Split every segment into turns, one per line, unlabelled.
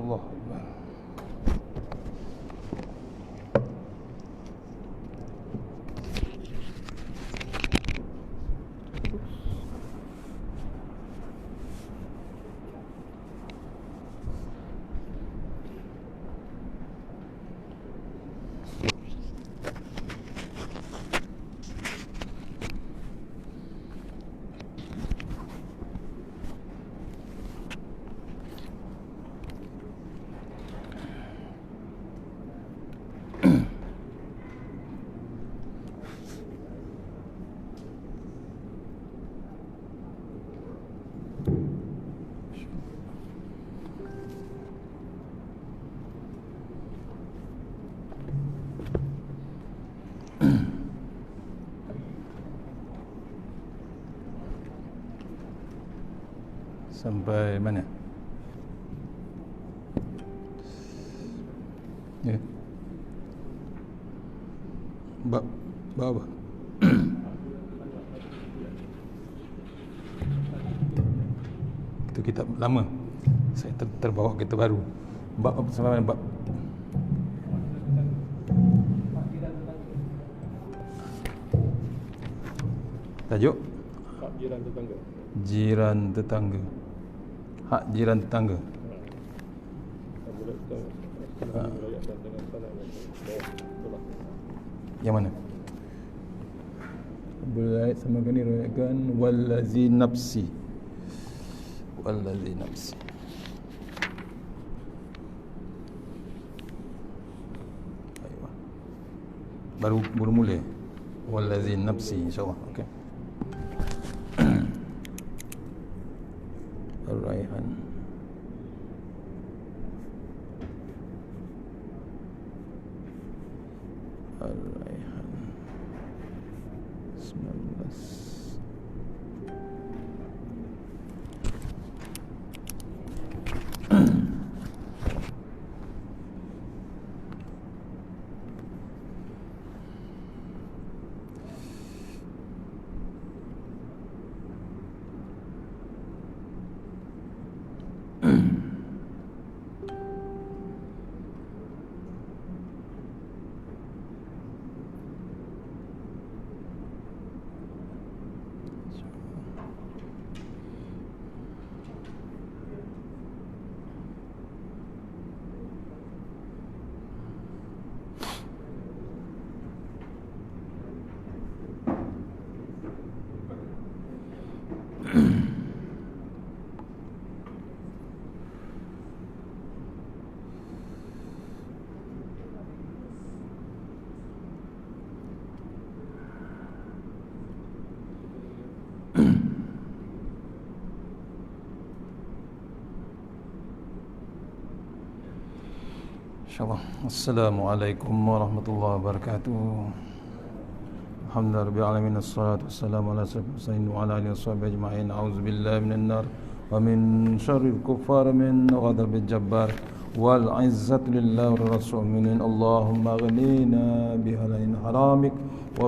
Allah Akbar. Sampai mana? Ya. Bab apa? Itu kitab lama. Saya terbawa kitab baru. Bab apa sampai mana bab? Tajuk?
Hak jiran tetangga.
Jiran tetangga. Hak jiran tetangga. Yang mana? Boleh sama kan ni riwayatkan wallazi nafsi. Wallazi nafsi. Aywa. Baru mula. Wallazi nafsi insyaallah. Okey. Ar-Raihan. Ar-Raihan 19. InsyaAllah. Assalamualaikum warahmatullahi wabarakatuh. Alhamdulillah rabbil alamin, assalatu wassalamu ala sayyidina wa ala alihi washabihi ajma'in. A'udzubillahi minan nar wa min syarril kuffar min ghadabil jabbar wal izzatu lillahi wa rasulih. Allahumma ghnina bihalalin haramik wa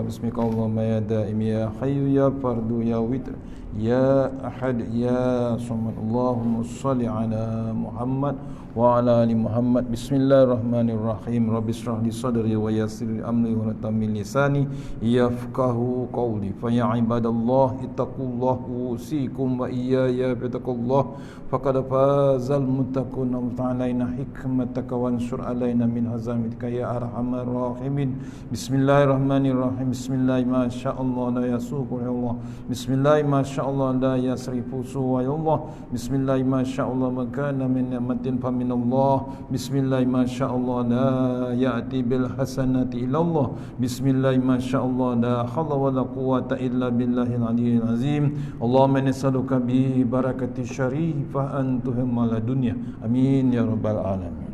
bismika Allahumma ya daim ya hayyu ya fardu ya witr ya ahad ya samad. Allahumma shalli ala Muhammad wa ala ali Muhammad. Bismillahirrahmanirrahim. Rabbi shrah li sadri wa yassir li amri wa tamil lisani yafqahu qawli. Fa ya ibadallah ittaqullaha usikum wa iyaya bittaqullah faqad fazal muttaqun. Ta'alaina hikmataka wa ansur alaina min hazamitika ya arhamar rahimin. Bismillahirrahmanirrahim. Bismillah ma sya'allah la yasuqu ya Allah. Bismillah ma sya'allah la yasrifu suwa ya Allah. Bismillah ma sya'allah ma kana min ni'matin fa min Allah. Bismillah ma sya'allah la ya'ti bil hasanati illa Allah. Bismillah ma sya'allah la haula wa la quwwata illa billahil aliyyil azim. Allahumma nas'aluka bi barakati syarifah an tuhimmal dunya. Amin ya rabbal alamin.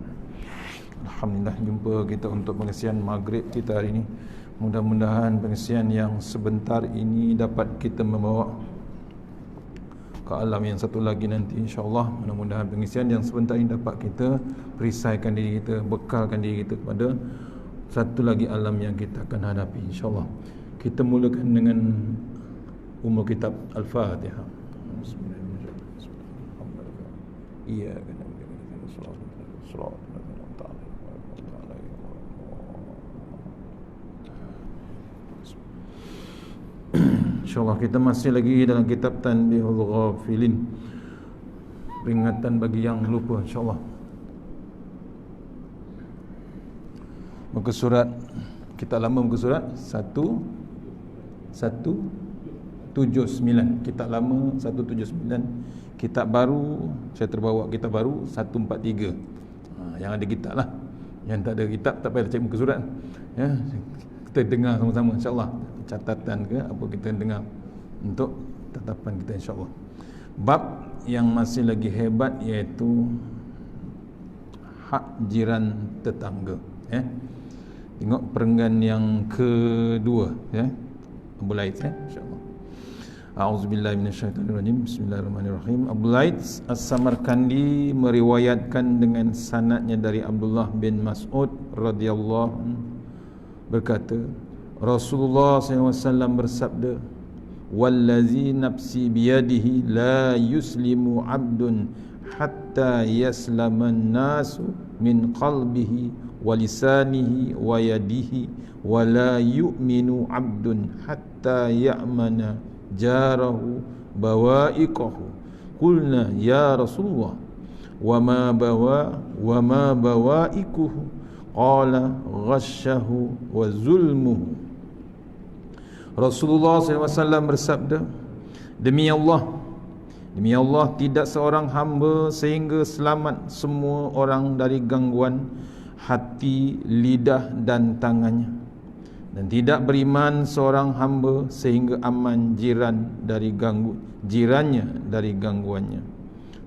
Alhamdulillah, jumpa kita untuk pengisian maghrib kita hari ini. Mudah-mudahan pengisian yang sebentar ini dapat kita membawa ke alam yang satu lagi nanti, insyaAllah. Mudah-mudahan pengisian yang sebentar ini dapat kita perisaikan diri kita, bekalkan diri kita kepada satu lagi alam yang kita akan hadapi, insyaAllah. Kita mulakan dengan umul kitab Al-Fatihah. Bismillahirrahmanirrahim. Iya, InsyaAllah kita masih lagi dalam kitab Tanbihul Ghafilin, peringatan bagi yang lupa, insyaAllah. Muka surat, kita lama muka surat 179, kitab lama 179, kitab baru saya terbawa kitab baru 143. Yang ada kitab lah, yang tak ada kitab tak payah cek muka surat ya. Kita dengar sama-sama insyaAllah, catatan ke apa kita dengar untuk tatapan kita insyaAllah. Bab yang masih lagi hebat iaitu hak jiran tetangga ya. Tengok perenggan yang kedua ya, Abu Laid ya, insyaAllah. A'udzubillahi minasyaitonirrajim. Bismillahirrahmanirrahim. Abu Laid As-Samarkandi meriwayatkan dengan sanadnya dari Abdullah bin Mas'ud radhiyallahu anhu berkata, Rasulullah SAW bersabda, wallazi nafsi biyadihi la yuslimu abdun hatta yaslaman nasu min qalbihi wa lisanihi wa yadihi wa la yu'minu abdun hatta ya'mana jarahu bawa'iqahu. Qulna ya Rasulullah wa ma bawa'iquhu qala ghasyahu wa zulmuhu. Rasulullah SAW bersabda, demi Allah tidak seorang hamba sehingga selamat semua orang dari gangguan hati, lidah dan tangannya, dan tidak beriman seorang hamba sehingga aman jirannya dari gangguannya.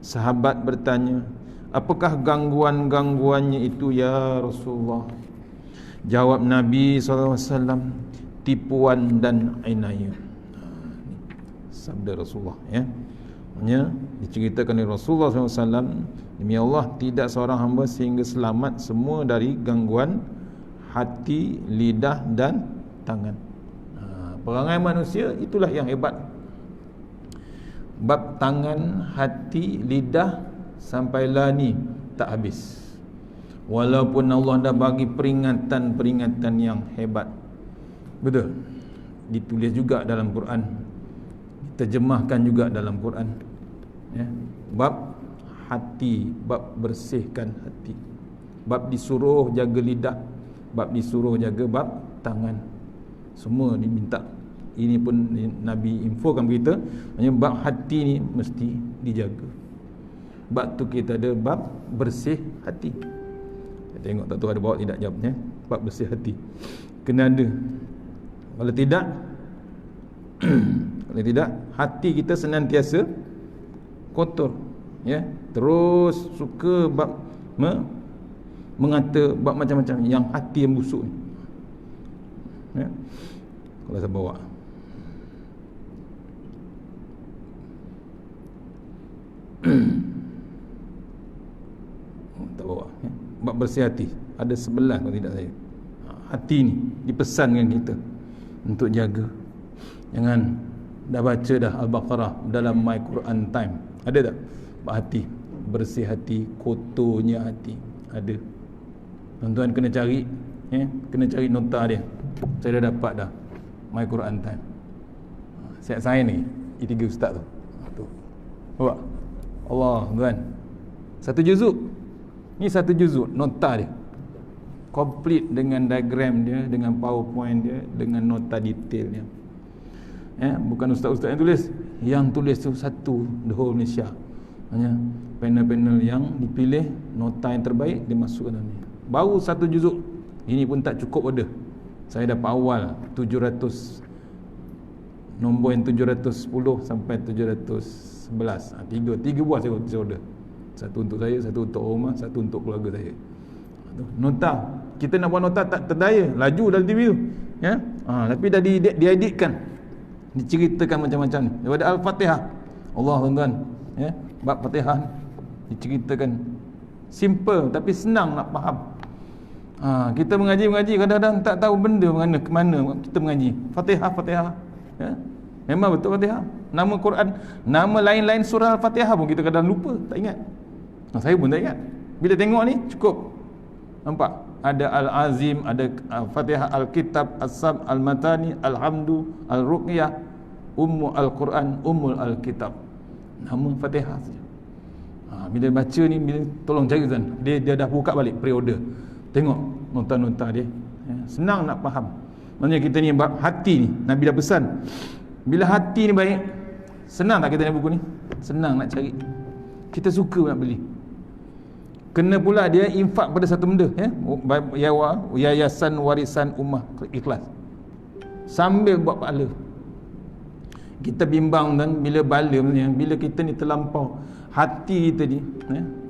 Sahabat bertanya, apakah gangguan-gangguannya itu ya Rasulullah? Jawab Nabi SAW, tipuan dan inayah. Sabda Rasulullah ya. Maksudnya diceritakan oleh Rasulullah SAW, demi Allah tidak seorang hamba sehingga selamat semua dari gangguan hati, lidah dan tangan. Perangai manusia itulah yang hebat. Bab tangan, hati, lidah sampailah ni tak habis. Walaupun Allah dah bagi peringatan-peringatan yang hebat. Betul. Ditulis juga dalam Quran, diterjemahkan juga dalam Quran ya. Bab hati, bab bersihkan hati, bab disuruh jaga lidah, bab disuruh jaga bab tangan, semua diminta. Ini pun Nabi infokan kita, maksudnya bab hati ni mesti dijaga. Bab tu kita ada bab bersih hati. Kita tengok tak tahu ada bawa tidak jawabnya. Bab bersih hati kena ada. Kalau tidak kalau tidak, hati kita senantiasa kotor ya, terus suka bab mengata bab macam-macam yang hati yang busuk ni ya. Kalau saya bawa tak bawa ya. Bab bersih hati ada 11 kalau tidak saya. Hati ni dipesankan kita untuk jaga. Jangan dah baca dah Al-Baqarah dalam My Quran Time, ada tak bab hati, bersih hati, kotornya hati? Ada. Tuan-tuan kena cari kena cari nota dia. Saya dah dapat dah My Quran Time. Siap saya ni tiga ustaz tu. Nampak? Allah tuan. Satu juzuk. Ni satu juzuk nota dia. Complete dengan diagram dia, dengan PowerPoint dia, dengan nota detail dia. Bukan ustaz-ustaz yang tulis. Yang tulis tu satu the whole Malaysia. Hanya panel-panel yang dipilih, nota yang terbaik dimasukkan dalam ni. Baru satu juzuk. Ini pun tak cukup ada. Saya dapat awal 700, nombor yang 710 sampai 711. Tiga buah saya order. Satu untuk saya, satu untuk rumah, satu untuk keluarga saya. Nota, kita nak buat nota tak terdaya, laju dalam TV tu ya. Tapi dah dieditkan, diceritakan macam-macam ni daripada Al-Fatihah. Allah tuan-tuan ya, bab Fatihah diceritakan simple tapi senang nak faham. Kita mengaji kadang-kadang tak tahu benda ke mana kita mengaji. Fatihah ya. Memang betul Fatihah. Nama Quran, nama lain-lain surah Al-Fatihah pun kita kadang lupa, tak ingat. Saya pun tak ingat. Bila tengok ni cukup. Nampak? Ada Al-Azim, ada Fatihah, Al-Kitab, As-Sab, Al-Matani, Al-Hamdu, Al-Ruqyah, Ummu Al-Quran, Ummul Al-Kitab. Nama Fatihah saja. Bila baca ni, bila tolong cari tuan. Dia dah buka balik pre-order. Tengok nota-nota dia. Senang nak faham. Maksudnya kita ni hati ni, Nabi dah pesan. Bila hati ni baik, senang tak kita ni buku ni? Senang nak cari. Kita suka nak beli. Kena pula dia infak pada satu benda, yayasan warisan ummah ikhlas. Sambil buat pahala. Kita bimbang dan bila bala, bila kita ni terlampau hati kita ni,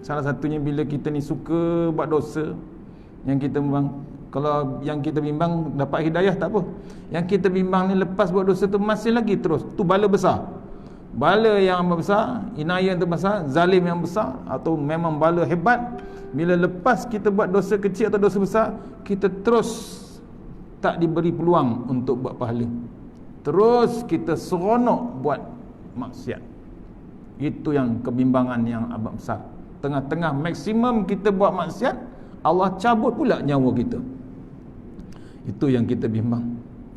salah satunya bila kita ni suka buat dosa, yang kita bimbang, kalau yang kita bimbang dapat hidayah tak apa. Yang kita bimbang ni lepas buat dosa tu masih lagi terus, tu bala besar. Bala yang besar, inayah yang terbesar, zalim yang besar, atau memang bala hebat. Bila lepas kita buat dosa kecil atau dosa besar, kita terus tak diberi peluang untuk buat pahala. Terus kita seronok buat maksiat. Itu yang kebimbangan yang amat besar. Tengah-tengah maksimum kita buat maksiat, Allah cabut pula nyawa kita. Itu yang kita bimbang.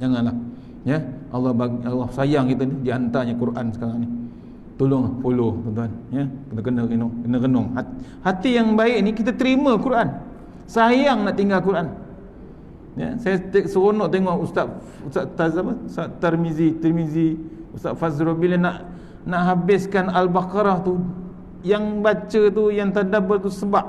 Janganlah, ya. Allah sayang kita ni, di antaranya Quran sekarang ni. Tolong follow tuan-tuan, ya. Kena renung. Hati yang baik ni kita terima Quran. Sayang nak tinggal Quran. Ya, saya seronok tengok Ustaz Tirmizi, Ustaz Fazrul bila nak habiskan Al-Baqarah tu, yang baca tu, yang tadabbur tu sebab.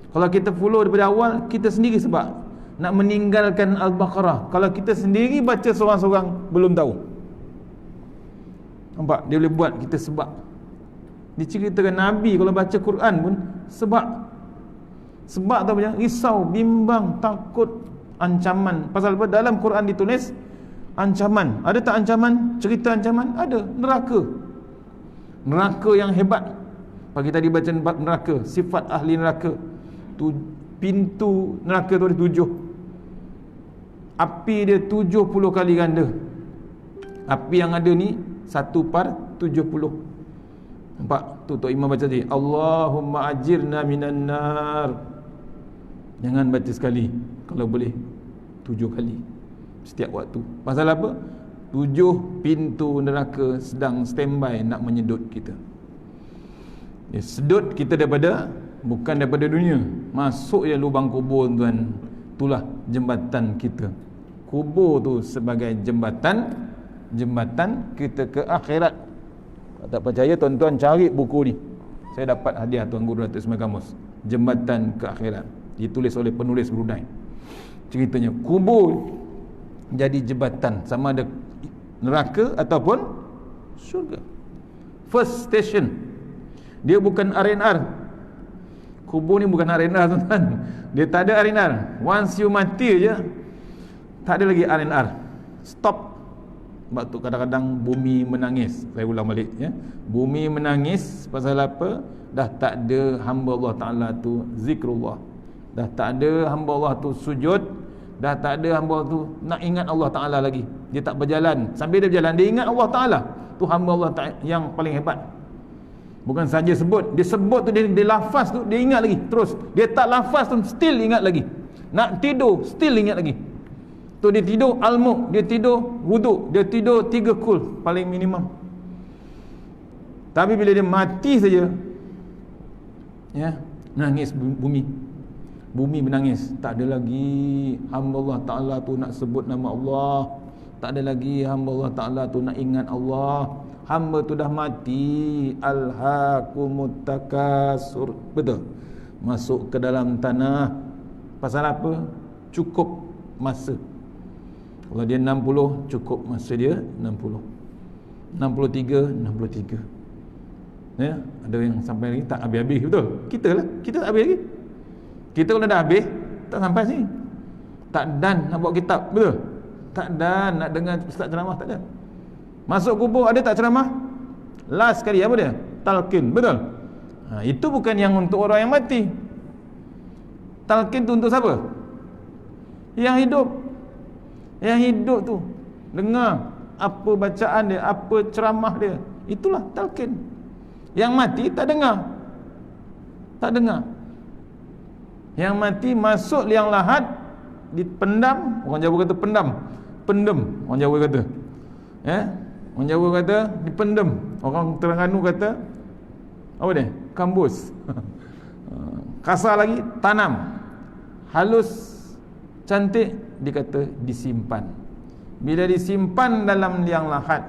Kalau kita follow daripada awal, kita sendiri sebab nak meninggalkan Al-Baqarah. Kalau kita sendiri baca seorang-seorang belum tahu. Nampak? Dia boleh buat kita sebab. Diceritakan Nabi kalau baca Quran pun sebab. Sebab tu apa? Risau, bimbang, takut, ancaman. Pasal apa? Dalam Quran ditulis ancaman. Ada tak ancaman? Cerita ancaman? Ada. Neraka. Neraka yang hebat. Pagi tadi baca neraka, sifat ahli neraka. Pintu neraka tu ada 7. Api dia 70 kali ganda. Api yang ada ni 1/70. Nampak? Tu Tok Imam baca tadi, Allahumma ajirna minan nar. Jangan baca sekali, kalau boleh 7 kali setiap waktu. Pasal apa? 7 pintu neraka sedang standby nak menyedut kita. Dia sedut kita bukan daripada dunia. Masuk je lubang kubur tuan. Itulah jembatan kita. Kubur tu sebagai jembatan kita ke akhirat. Kalau tak percaya tuan-tuan cari buku ni. Saya dapat hadiah Tuan Guru Datuk Ismail Kamus, Jembatan ke Akhirat. Ditulis oleh penulis Brunei. Ceritanya kubur jadi jembatan, sama ada neraka ataupun syurga. First station. Dia bukan R&R. Kubur ni bukan R&R tuan-tuan. Dia tak ada R&R. Once you mati je, tak ada lagi R&R. Stop. Sebab tu kadang-kadang bumi menangis. Saya ulang balik, ya. Bumi menangis pasal apa? Dah tak ada hamba Allah Ta'ala tu zikrullah. Dah tak ada hamba Allah tu sujud. Dah tak ada hamba tu nak ingat Allah Ta'ala lagi. Dia tak berjalan. Sambil dia berjalan, dia ingat Allah Ta'ala. Tu hamba Allah Ta'ala yang paling hebat. Bukan saja sebut, dia sebut tu, dia lafaz tu, dia ingat lagi terus. Dia tak lafaz tu, still ingat lagi. Nak tidur, still ingat lagi. Tu dia tidur al-mu, dia tidur wuduk, dia tidur 3 kul paling minimum. Tapi bila dia mati saja, ya, nangis bumi. Bumi menangis. Tak ada lagi hamba Allah Ta'ala tu nak sebut nama Allah. Tak ada lagi hamba Allah Ta'ala tu nak ingat Allah. Hamba tu dah mati. Alhaakumut takasur. Betul. Masuk ke dalam tanah. Pasal apa? Cukup masa. Kalau dia 60, cukup masa dia 60. 63. Ya, ada yang sampai lagi tak habis-habis, betul? Kita tak habis lagi. Kita kalau dah habis, tak sampai sini. Tak dan nak buat kitab, betul? Tak dan nak dengar ustaz ceramah, tak ada. Masuk kubur ada tak ceramah? Last sekali apa dia? Talqin, betul? Itu bukan yang untuk orang yang mati. Talqin tu untuk siapa? Yang hidup. Yang hidup tu dengar apa bacaan dia, apa ceramah dia. Itulah talqin. Yang mati tak dengar. Tak dengar. Yang mati masuk liang lahat, dipendam, orang Jawa kata pendem, orang Jawa kata. Orang Jawa kata dipendem, orang Terengganu kata apa dia? Kambus. Kasar lagi, tanam. Halus, cantik, dikata disimpan. Bila disimpan dalam liang lahat,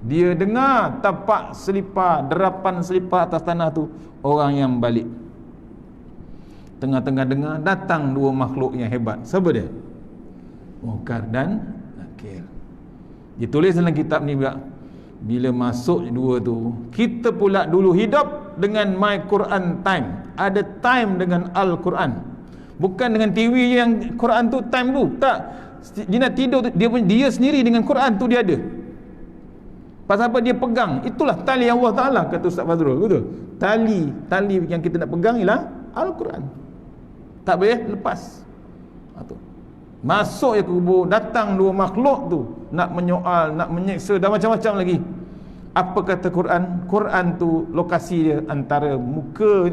dia dengar tapak selipar, derapan selipar atas tanah tu orang yang balik. Tengah-tengah dengar, datang dua makhluk yang hebat. Siapa dia? Munkar dan Nakir. Ditulis dalam kitab ni juga. Bila masuk dua tu, kita pula dulu hidup dengan My Quran Time. Ada time dengan Al-Quran. Bukan dengan TV yang Quran tu time tu. Tak. Dia nak tidur tu, dia sendiri dengan Quran tu dia ada. Pasal apa dia pegang? Itulah tali Allah Ta'ala, kata Ustaz Fazrul. Betul? Tali yang kita nak pegang ialah Al-Quran. Tak boleh lepas. Masuk je ke kubur, datang dua makhluk tu nak menyoal, nak menyeksa dan macam-macam lagi. Apa kata Quran? Quran tu lokasi dia antara muka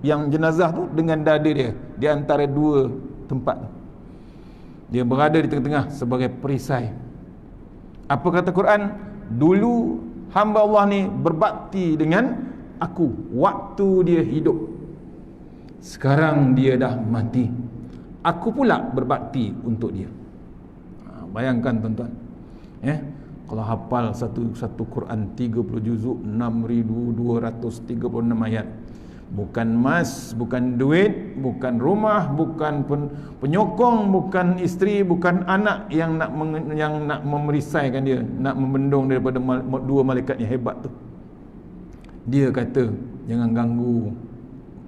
yang jenazah tu dengan dada dia, di antara dua tempat tu. Dia berada di tengah-tengah sebagai perisai. Apa kata Quran? Dulu hamba Allah ni berbakti dengan aku waktu dia hidup. Sekarang dia dah mati, aku pula berbakti untuk dia. Bayangkan tuan-tuan, kalau hafal satu Quran 30 juzuk, 6,236 ayat, bukan emas, bukan duit, bukan rumah, bukan penyokong, bukan isteri, bukan anak yang nak memerisaikan dia, nak membendung daripada dua malaikat yang hebat tu. Dia kata, jangan ganggu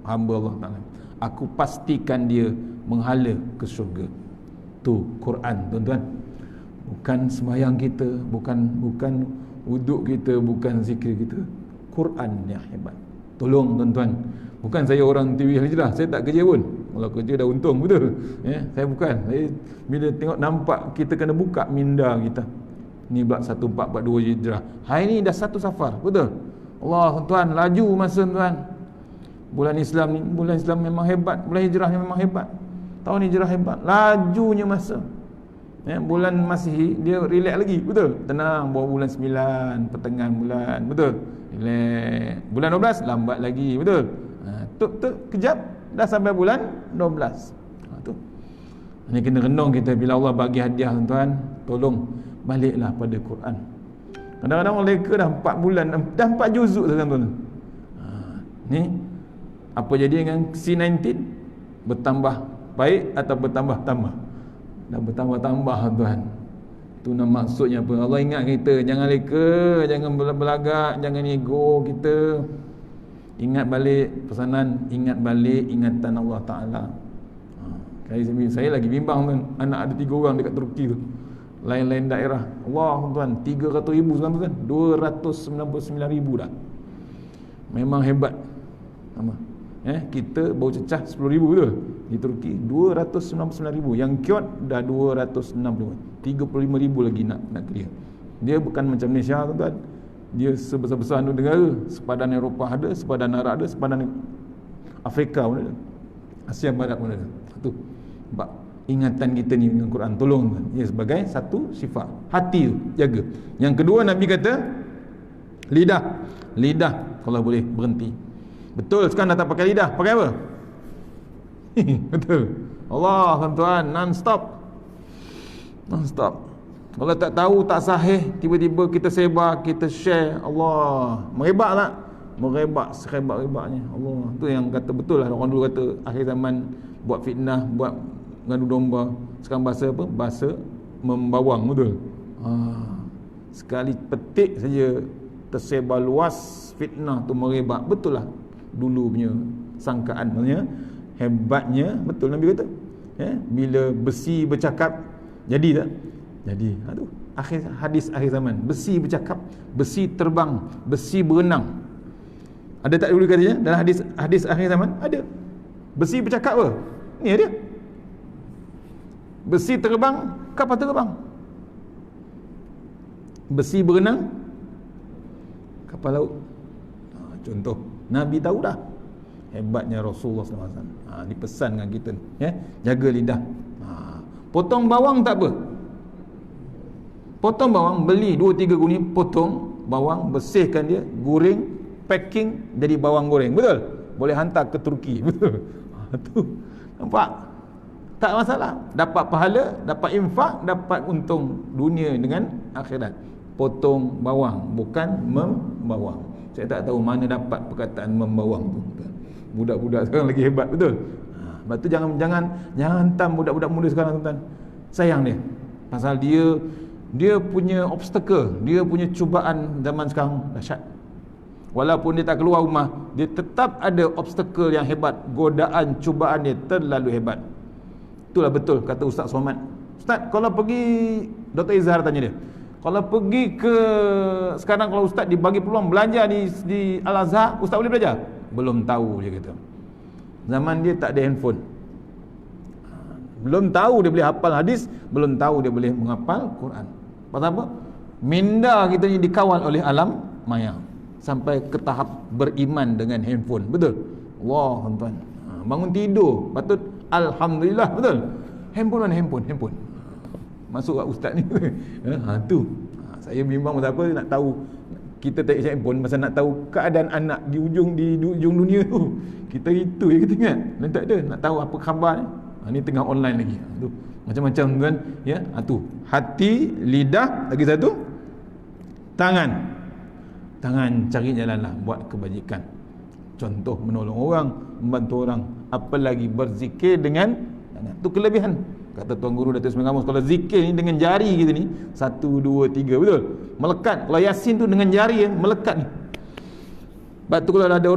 hamba Allah Ta'ala, aku pastikan dia menghala ke syurga. Tu Quran, tuan-tuan. Bukan sembahyang kita, bukan wuduk kita, bukan zikir kita. Quran yang hebat. Tolong tuan-tuan, bukan saya orang TV Hijrah, saya tak kerja pun. Kalau kerja dah untung, betul. Saya bukan. Saya bila tengok nampak kita kena buka minda kita. Ni pula 1442 Hijrah. Hari ni dah 1 Safar, betul. Allah tuan, laju masa tuan. Bulan Islam ni, bulan Islam memang hebat, bulan Hijrah ni memang hebat. Tahun Hijrah hebat, lajunya masa. Bulan Masihi dia relax lagi, betul. Tenang, bawa bulan 9, pertengahan bulan, betul. Relax. Bulan 12 lambat lagi, betul. Tuk kejap dah sampai bulan 12. Tu. Ini kena renung kita bila Allah bagi hadiah tuan-tuan, tolong baliklah pada Quran. Kadang-kadang mereka dah 4 bulan, dah 4 juzuk tuan-tuan. Ni apa jadi dengan C19? Bertambah baik atau bertambah-tambah? Dah bertambah-tambah tuan. Tu nak maksudnya apa? Allah ingat kita, jangan leka, jangan berlagak, jangan ego kita. Ingat balik pesanan, ingat balik ingatan Allah Ta'ala. Saya lagi bimbang tuan, anak ada 3 orang dekat Turki tu, lain-lain daerah. Allah tuan, 300,000 sekarang tuan, 299,000 dah. Memang hebat. Kita baru cecah 10,000 tu di Turki, 299,000. Yang Kyot dah 265, 35,000 lagi nak clear. Dia bukan macam Malaysia tuan-tuan. Dia sebesar-besar negara, sepadan Eropah ada, sepadan Arab ada, sepadan Afrika pun ada, Asia Barat pun ada. Tu sebab ingatan kita ni dengan Quran, tolong tuan. Ia sebagai satu sifat hati tu, jaga. Yang kedua Nabi kata lidah kalau boleh berhenti. Betul, sekarang dah tak pakai lidah, pakai apa? Betul. Allah tuan-tuan, non-stop. Kalau tak tahu, tak sahih, tiba-tiba kita sebar, kita share, Allah, merebak serebak-rebaknya. Allah, tu yang kata betul lah. Orang dulu kata akhir zaman buat fitnah, buat ngadu domba. Sekarang bahasa apa? Bahasa membawang, betul. Sekali petik saja tersebar luas, fitnah tu merebak. Betul lah dulu punya sangkaan, maksudnya hebatnya, betul Nabi kata, bila besi bercakap jadi tak? Jadi. Aduh, hadis akhir zaman, besi bercakap, besi terbang, besi berenang. Ada tak dulu katanya dalam hadis akhir zaman? Ada. Besi bercakap apa? Ni dia. Besi terbang, kapal terbang. Besi berenang, kapal laut. Contoh, Nabi tahu dah. hebatnya Rasulullah SAW. Ni pesan dengan kita, jaga lidah. Potong bawang tak apa. Potong bawang, beli 2-3 guni, potong bawang, bersihkan dia, goreng, packing jadi bawang goreng. Betul? Boleh hantar ke Turki. Betul? Tu. Nampak? Tak masalah. Dapat pahala, dapat infak, dapat untung dunia dengan akhirat. Potong bawang, bukan membawang. Saya tak tahu mana dapat perkataan membawang tu. Budak-budak sekarang lagi hebat, betul? Sebab tu jangan hantam budak-budak muda sekarang, tuan-tuan. Sayang dia. Pasal dia punya obstacle, dia punya cubaan zaman sekarang dahsyat. Walaupun dia tak keluar rumah, dia tetap ada obstacle yang hebat. Godaan, cubaan dia terlalu hebat. Itulah betul kata Ustaz Somad. Ustaz, kalau pergi, Dr. Izhar tanya dia, kalau pergi ke, sekarang kalau Ustaz dibagi peluang belajar di Al-Azhar, Ustaz boleh belajar? Belum tahu, dia kata. Zaman dia tak ada handphone. Belum tahu dia boleh hafal hadis, belum tahu dia boleh menghafal Quran. Pasal apa? Minda kita ni dikawal oleh alam maya sampai ke tahap beriman dengan handphone. Betul? Allah, tuan-tuan. Bangun tidur patut alhamdulillah, betul? Handphone mana handphone. Masuk kat ustaz ni. Tu. Saya bimbang pasal apa, nak tahu. Kita tak isap handphone pasal nak tahu keadaan anak di ujung dunia tu. Kita itu yang kita ingat. Dan tak ada nak tahu apa khabar ni. Ni tengah online lagi. Tu. Macam-macam kan, ya. Tu. Hati, lidah, lagi satu tangan. Tangan cari jalanlah buat kebajikan. Contoh menolong orang, membantu orang, apalagi berzikir dengan tangan. Tu kelebihan. Kata Tuan Guru Datuk Ismail Kamus, kalau zikir ni dengan jari kita ni 1, 2, 3, betul? Melekat. Kalau Yasin tu dengan jari melekat ni. Sebab tu kalau ada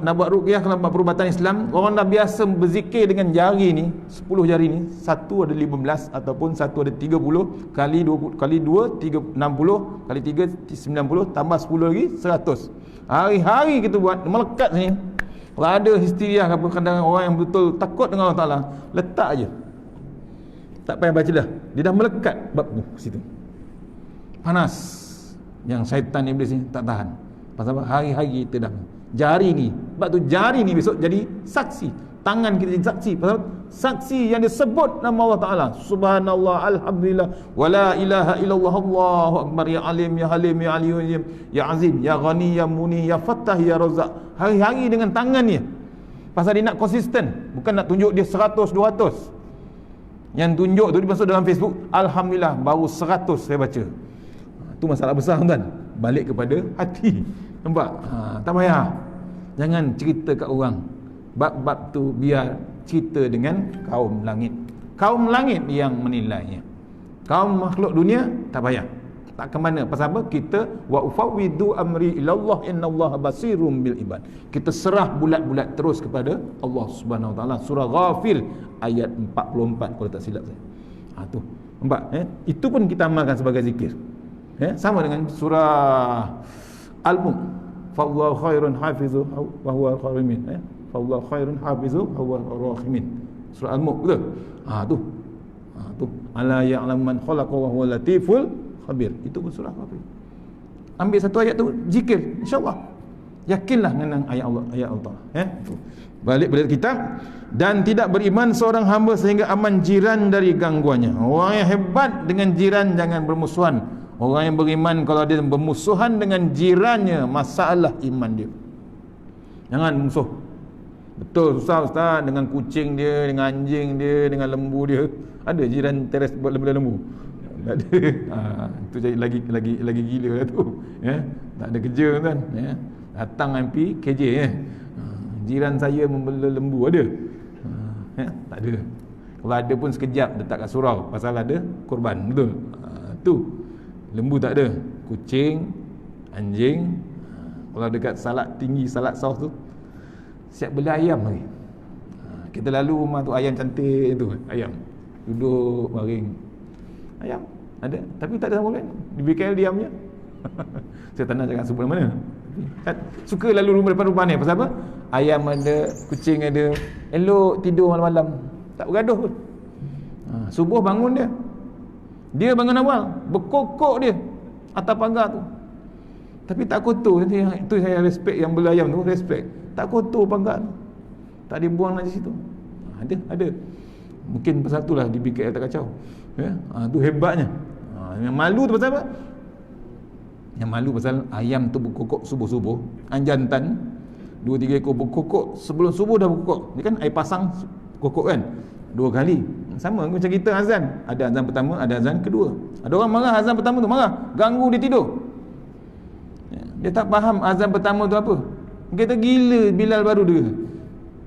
nak buat ruqyah, kalau buat perubatan Islam, orang dah biasa berzikir dengan jari ni, 10 jari ni, satu ada 15 ataupun satu ada 30, kali 2 60, kali 3 90, tambah 10 lagi 100. Hari-hari kita buat, melekat sini. Kalau ada histeria apa, kadang orang yang betul takut dengan Allah Ta'ala, letak aje. Tak payah baca dah, dia dah melekat bab situ. Panas. Yang syaitan iblis ni tak tahan. Pasal apa? Hari-hari kita dah jari ni. Sebab tu jari ni besok jadi saksi. Tangan kita jadi saksi. Pasal saksi yang disebut nama Allah Ta'ala. Subhanallah, alhamdulillah, wala ilaha illallah, Allahu akbar, ya alim, ya halim, ya aliyun, ya azim, ya ghani, ya muni, ya fattah, ya razak. Hari-hari dengan tangan ni. Pasal dia nak konsisten. Bukan nak tunjuk dia 100, 200. Yang tunjuk tu dia masuk dalam Facebook, alhamdulillah baru 100 saya baca. Tu masalah besar, tuan. Balik kepada hati. Nampak? Tak payah. Jangan cerita kat orang. Bab-bab tu biar cerita dengan kaum langit. Kaum langit yang menilainya. Kaum makhluk dunia tak payah. Tak ke mana. Pasal apa? Kita wa ufawwidu amri ilallah innallaha basirum bil ibad. Kita serah bulat-bulat terus kepada Allah Subhanahu wa taala. Surah Ghafir ayat 44 kalau tak silap saya. Tu. Nampak? Itu pun kita amalkan sebagai zikir. Sama dengan surah Al-Mulk. Fallahu khairun hafizu wa huwa al-khairumin. Fallahu khairun hafizu wa huwa ar-rahimin. Surah Al-Mulk, betul? Tu. Ala ya'lamu man khalaqa wa huwa latiful khabir. Itu pun surah Ghafir. Ambil satu ayat tu, zikir, insya-Allah. Yakinlah dengan ayat Allah. Balik pada kitab. Dan tidak beriman seorang hamba sehingga aman jiran dari gangguannya. Orang yang hebat dengan jiran jangan bermusuhan. Orang yang beriman kalau dia bermusuhan dengan jirannya, masalah iman dia. Jangan musuh. Betul susah ustaz, dengan kucing dia, dengan anjing dia, dengan lembu dia. Ada jiran teres buat lembu. Tak ada. Itu jadi lagi gila lah tu. Tak ada kerja kan. Datang MP KJ jiran saya membela lembu ada. Tak ada. Kalau ada pun sekejap letak kat surau pasal ada korban. Betul. Tu. Lembu tak ada. Kucing, anjing. Kalau dekat salak tinggi, salak saus tu, siap beli ayam lagi. Kita lalu rumah tu ayam cantik tu, ayam duduk baring. Ayam ada, tapi tak ada sama lain. Di BKL diamnya. Saya tak nak cakap sebut mana. Suka lalu rumah depan rumah ni. Pasal apa? Ayam ada, kucing ada. Elok tidur malam-malam, tak bergaduh pun. Subuh bangun dia bangun awal, berkokok dia atas pagar tu. Tapi tak kotor. Itu saya respect yang bela ayam tu, respect. Tak kotor pagar tu. Tak dibuang najis itu. Ada. Mungkin pasal itulah di BKL tak kacau. Ya, tu hebatnya. Yang malu tu pasal apa? Yang malu pasal ayam tu berkokok subuh-subuh, jantan 2-3 ekor berkokok sebelum subuh dah berkokok. Ni kan air pasang kokok kan 2 kali. Sama macam kita azan. Ada azan pertama, ada azan kedua. Ada orang marah azan pertama tu, marah, ganggu dia tidur. Dia tak faham azan pertama tu apa. Kita gila Bilal baru dia.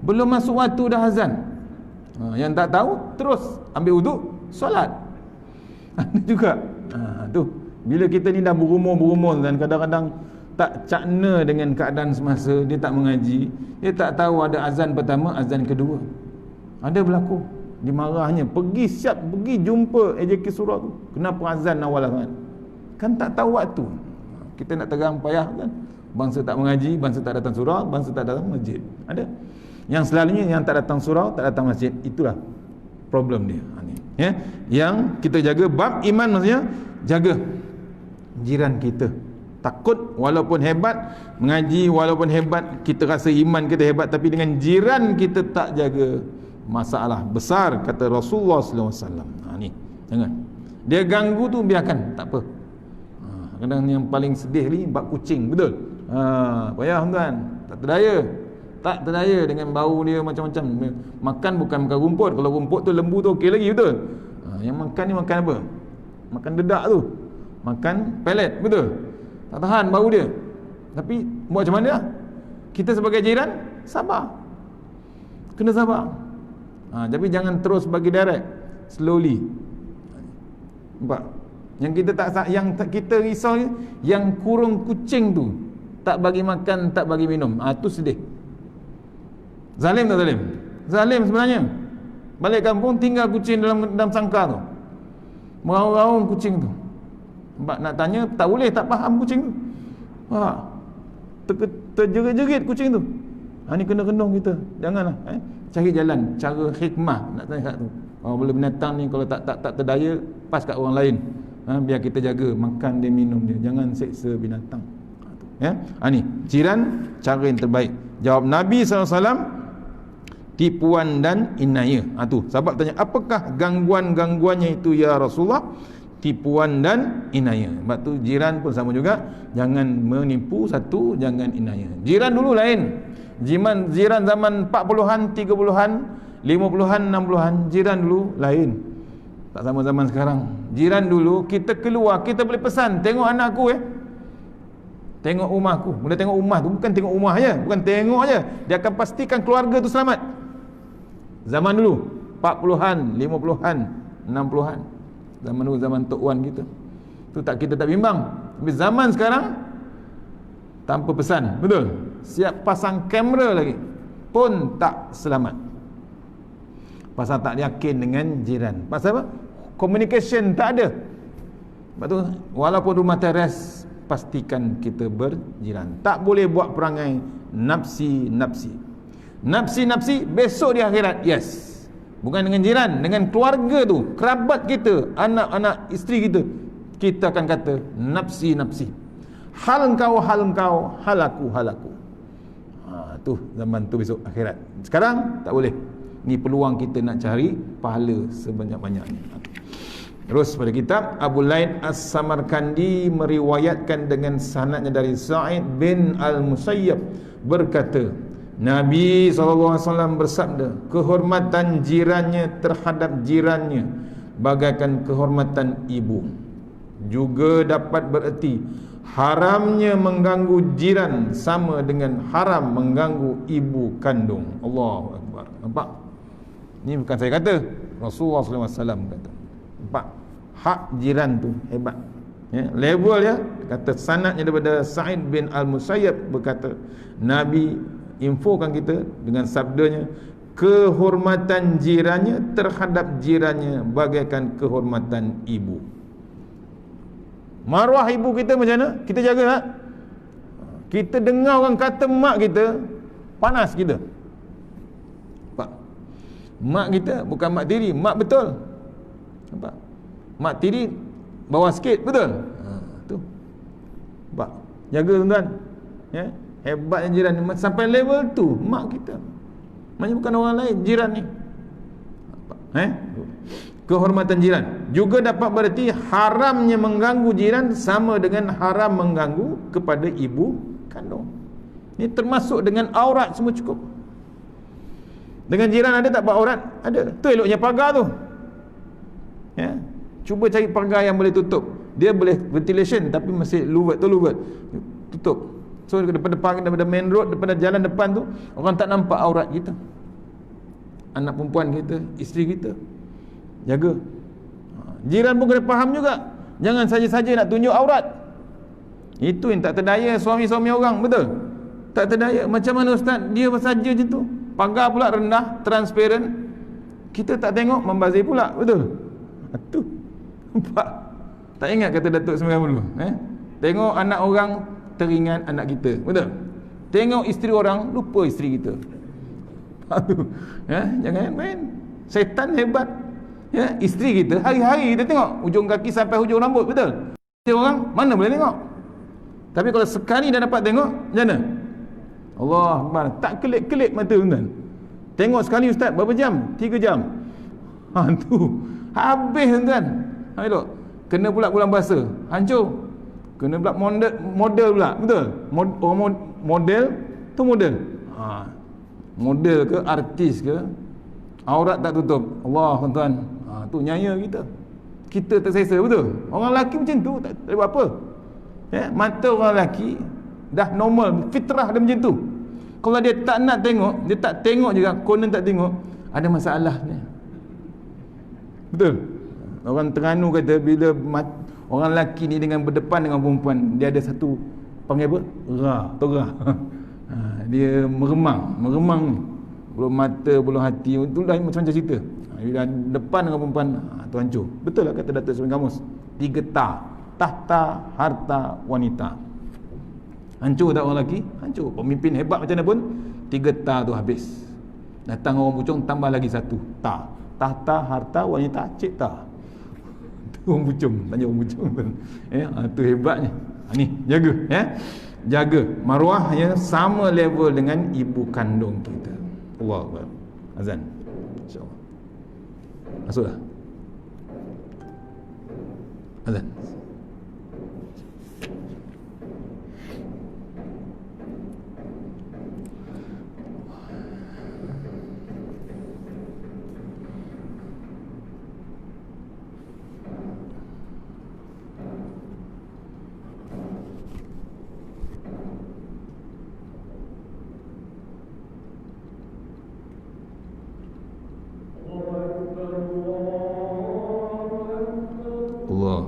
Belum masuk waktu dah azan. Yang tak tahu terus ambil wuduk, solat. Ada juga. Tu bila kita ni dah berumur dan kadang-kadang tak cakna dengan keadaan semasa, dia tak mengaji, dia tak tahu ada azan pertama, azan kedua. Ada berlaku. Dimarahnya, pergi jumpa AJK surah tu. Kenapa azan awal sangat? Kan tak tahu waktu. Kita nak terang payah kan. Bangsa tak mengaji, bangsa tak datang surau, bangsa tak datang masjid. Ada. Yang selalunya yang tak datang surau, tak datang masjid, itulah problem dia. Ya, yang kita jaga bab iman, maksudnya jaga jiran kita. Takut walaupun hebat mengaji, walaupun hebat kita rasa iman kita hebat, tapi dengan jiran kita tak jaga, masalah besar, kata Rasulullah sallallahu alaihi wasallam. Ni jangan. Dia ganggu tu biarkan, tak apa. Kadang yang paling sedih ni bab kucing, betul? Payah tuan, tak terdaya dengan bau dia macam-macam. Makan bukan rumput. Kalau rumput tu lembu tu okey lagi, betul? Yang makan ni makan apa? Makan dedak tu, makan pelet, betul? Tak tahan bau dia. Tapi buat macam mana? Kita sebagai jiran sabar, kena sabar. Tapi jangan terus bagi direct, slowly. Nampak? Yang kita risau, yang kurung kucing tu tak bagi makan, tak bagi minum. Tu sedih. Zalim tak zalim? Zalim sebenarnya. Balik kampung tinggal kucing dalam sangkar tu, meraung-raung kucing tu. Nampak? Nak tanya tak boleh, tak faham kucing tu. Terjerit-jerit kucing tu. Ni kena kendung kita. Janganlah. Cari jalan, cara hikmah nak tanya kat tu. Bila binatang ni kalau tak terdaya, pas kat orang lain. Biar kita jaga makan dia, minum dia, jangan seksa binatang. Ya, ni jiran cara yang terbaik. Jawab Nabi SAW, tipuan dan inaya. Tu sahabat tanya, apakah gangguan-gangguannya itu ya Rasulullah? Tipuan dan inaya. Sebab tu jiran pun sama juga, jangan menipu, satu, jangan inaya. Jiran dulu lain. Jiran zaman 40-an, 30-an, 50-an, 60-an, jiran dulu lain. Tak sama zaman sekarang. Jiran dulu kita keluar, kita boleh pesan, tengok anak aku, tengok rumah aku. Bila tengok rumah tu bukan tengok rumah je, bukan tengok je, dia akan pastikan keluarga tu selamat. Zaman dulu 40-an, 50-an, 60-an, zaman dulu, zaman Tok Wan kita tu kita tak bimbang. Tapi zaman sekarang tanpa pesan, betul, siap pasang kamera lagi pun tak selamat. Pasal tak yakin dengan jiran. Pasal apa? Communication tak ada. Sebab tu walaupun rumah teres, pastikan kita berjiran. Tak boleh buat perangai nafsi-nafsi. Nafsi-nafsi besok di akhirat, yes. Bukan dengan jiran, dengan keluarga tu, kerabat kita, anak-anak, isteri kita, kita akan kata nafsi-nafsi. Hal engkau, hal aku. Tu zaman tu besok akhirat. Sekarang tak boleh. Ni peluang kita nak cari pahala sebanyak-banyaknya. Terus pada kitab, Abu Laid As-Samarkandi meriwayatkan dengan sanadnya dari Sa'id bin Al-Musayyab berkata, Nabi SAW bersabda, kehormatan jirannya terhadap jirannya bagaikan kehormatan ibu. Juga dapat bererti haramnya mengganggu jiran sama dengan haram mengganggu ibu kandung. Allahu Akbar. Nampak? Ni bukan saya kata, Rasulullah SAW kata. Nampak? Hak jiran tu hebat. Level ya, kata sanadnya daripada Sa'id bin Al-Musayyab berkata, Nabi infokan kita dengan sabdanya, kehormatan jirannya terhadap jirannya bagaikan kehormatan ibu. Maruah ibu kita macam mana? Kita jaga tak? Kita dengar orang kata mak kita, panas kita. Mak kita bukan mak tiri, mak betul. Nampak? Mak tiri bawah sikit, betul? Tu. Nampak? Jaga tuan-tuan. Ya? Hebatnya jiran sampai level tu mak kita. Maknanya bukan orang lain, jiran ni. Kehormatan jiran juga dapat berarti haramnya mengganggu jiran sama dengan haram mengganggu kepada ibu kandung. Ini termasuk dengan aurat semua cukup. Dengan jiran ada tak aurat? Ada. Tu eloknya pagar tu. Ya. Cuba cari pagar yang boleh tutup. Dia boleh ventilation tapi masih luwet tutup. So depan-depan daripada main road, daripada jalan depan tu orang tak nampak aurat kita. Anak perempuan kita, isteri kita. Jaga. Jiran pun kena faham juga. Jangan saja-saja nak tunjuk aurat. Itu yang tak terdaya suami-suami orang, betul? Tak terdaya. Macam mana ustaz? Dia saja je tu. Pagar pula rendah, transparent. Kita tak tengok, membazir pula, betul? Itu. Nampak? Tak ingat kata Datuk Sembilan dulu? Tengok anak orang, teringat anak kita, betul? Tengok isteri orang, lupa isteri kita. Jangan main. Syaitan hebat. Ya, isteri kita hari-hari kita tengok ujung kaki sampai hujung rambut, betul? Isteri orang mana boleh tengok? Tapi kalau sekali dah dapat tengok, macam mana? Allah Akbar, tak kelip-kelip mata tuan. Tengok sekali ustaz berapa jam? 3 jam. Tu habis tuan. Elok. Kena pula bulan puasa, hancur. Kena pula model pula, betul? Model tu model. Model ke artis ke, aurat tak tutup. Allah tuan. Tu nyaya kita. Kita tersesa, betul? Orang lelaki macam tu tak buat apa. Mata orang lelaki dah normal, fitrah dia macam tu. Kalau dia tak nak tengok, dia tak tengok juga, konon tak tengok, ada masalah ni. Betul? Orang Terengganu kata bila orang lelaki ni dengan berdepan dengan perempuan, dia ada satu panggil apa? Ra. Dia meremang ni. Belum mata, belum hati, itu dah macam-macam cerita. Bila depan dengan perempuan, tu hancur. Betul lah kata Datuk Sembilan Kamus. 3 ta. Tahta, harta, wanita. Hancur tak orang lelaki? Hancur. Pemimpin hebat macam mana pun, 3 ta tu habis. Datang orang pucung, tambah lagi 1 ta. Tahta, harta, wanita, cipta. Tu orang pucung. Tanya orang pucung. Tu hebatnya. Ni, jaga. Jaga. Maruah yang sama level dengan ibu kandung kita. Allah Akbar. Azan. InsyaAllah. Masuklah. Azan. Allah.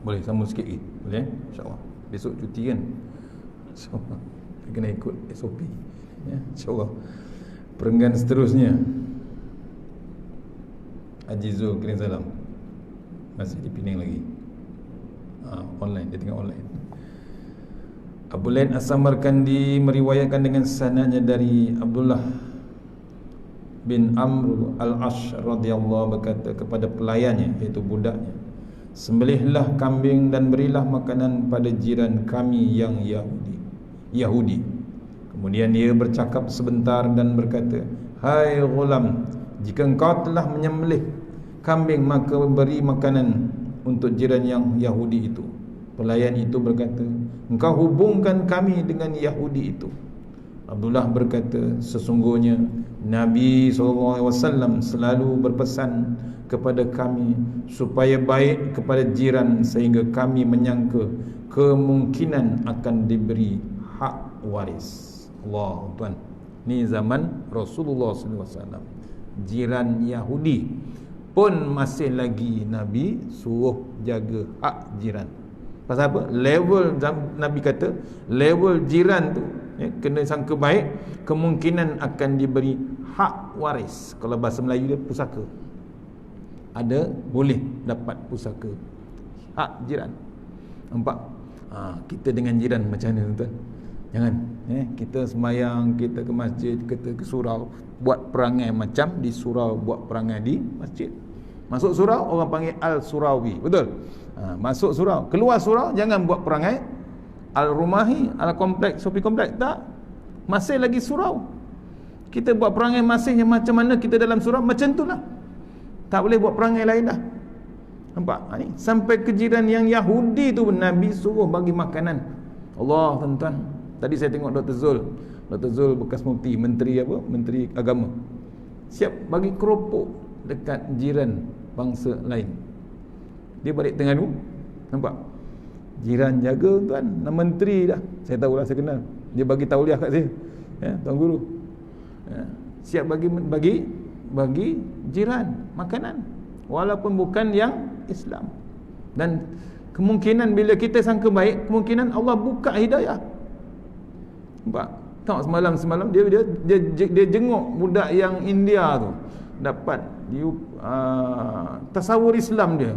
Boleh sambung sikit lagi? Boleh? InsyaAllah. Besok cuti kan? InsyaAllah. Kena ikut SOP. Ya, InsyaAllah. Perenggan seterusnya, Haji Zul kirim salam. Masih di Penang lagi. Online, dia tengok online. Abu Lain As-Samarkandi meriwayatkan dengan sanadnya dari Abdullah bin Amr al-Ash radhiyallahu berkata kepada pelayannya, iaitu budaknya, sembelihlah kambing dan berilah makanan pada jiran kami yang Yahudi. Kemudian dia bercakap sebentar dan berkata, hai ghulam, jika engkau telah menyembelih kambing, maka beri makanan untuk jiran yang Yahudi itu. Pelayan itu berkata, engkau hubungkan kami dengan Yahudi itu. Abdullah berkata, sesungguhnya Nabi SAW selalu berpesan kepada kami supaya baik kepada jiran, sehingga kami menyangka kemungkinan akan diberi hak waris. Allah Tuhan, ni zaman Rasulullah SAW. Jiran Yahudi pun masih lagi Nabi suruh jaga hak jiran. Pasal apa? Level Nabi kata, level jiran tu kena sangka baik, kemungkinan akan diberi hak waris. Kalau bahasa Melayu dia pusaka. Ada boleh dapat pusaka hak jiran. Nampak? Kita dengan jiran macam mana tuan? Jangan kita semayang, kita ke masjid, kita ke surau, buat perangai macam di surau, buat perangai di masjid. Masuk surau orang panggil al-surawi, betul? Masuk surau, keluar surau jangan buat perangai al-rumahi, al-kompleks, sopi kompleks, tak. Masih lagi surau. Kita buat perangai masihnya macam mana kita dalam surau, macam itulah. Tak boleh buat perangai lain dah. Nampak? Ni sampai ke jiran yang Yahudi tu Nabi suruh bagi makanan. Allah, tuan-tuan. Tadi saya tengok Dr. Zul. Dr. Zul bekas mufti, menteri apa? Menteri agama. Siap bagi keropok dekat jiran bangsa lain. Dia balik Terengganu. Nampak? Jiran jaga tuan, menteri dah. Saya tahulah, saya kenal. Dia bagi tauliah kat saya. Ya, tuan guru. Ya, siap bagi jiran makanan walaupun bukan yang Islam. Dan kemungkinan bila kita sangka baik, kemungkinan Allah buka hidayah. Nampak? Tengok semalam dia jenguk budak yang India tu, dapat tasawur Islam dia